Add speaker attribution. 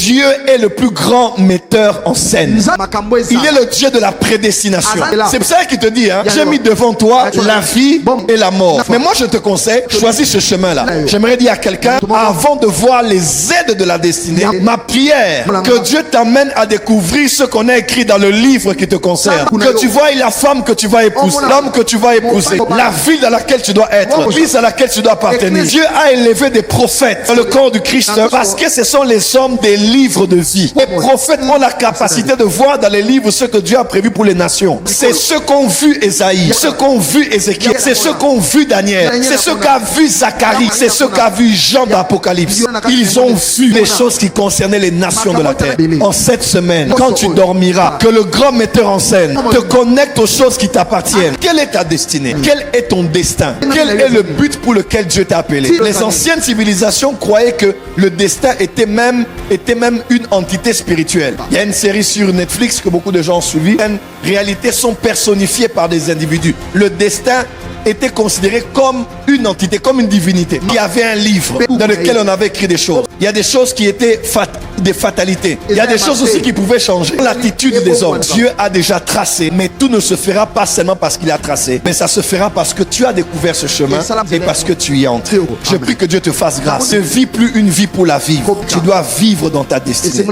Speaker 1: Dieu est le plus grand metteur en scène. Il est le Dieu de la prédestination. C'est pour ça qu'il te dit, hein, j'ai mis devant toi la vie et la mort. Mais moi je te conseille, choisis ce chemin-là. J'aimerais dire à quelqu'un, avant de voir les aides de la destinée, ma prière, que Dieu t'amène à découvrir ce qu'on a écrit dans le livre qui te concerne. Que tu vois la femme que tu vas épouser, l'homme que tu vas épouser, la ville dans laquelle tu dois être, l'église à laquelle tu dois appartenir. Dieu a élevé des prophètes dans le corps du Christ parce que ce sont les hommes des livres de vie. Les prophètes ont la capacité de voir dans les livres ce que Dieu a prévu pour les nations. C'est ce qu'ont vu Esaïe, ce qu'ont vu Ézéchiel, c'est ce qu'ont vu Daniel, c'est ce qu'a vu Zacharie, c'est ce qu'a vu Jean d'Apocalypse. Ils ont vu les choses qui concernaient les nations de la terre. En cette semaine, quand tu dormiras, que le grand metteur en scène te connecte aux choses qui t'appartiennent. Quelle est ta destinée? Quel est ton destin? Quel est le but pour lequel Dieu t'a appelé? Les anciennes civilisations croyaient que le destin était même une entité spirituelle. Il y a une série sur Netflix que beaucoup de gens ont suivi. Les réalités sont personnifiées par des individus. Le destin était considéré comme une entité, comme une divinité. Il y avait un livre dans lequel on avait écrit des choses. Il y a des choses qui étaient des fatalités. Il y a des choses aussi qui pouvaient changer l'attitude des hommes. Dieu a déjà tracé, mais tout ne se fera pas seulement parce qu'il a tracé, mais ça se fera parce que tu as découvert ce chemin et parce que tu y es entré. Je prie que Dieu te fasse grâce. Ne vis plus une vie pour la vivre. Tu dois vivre dans ta destinée.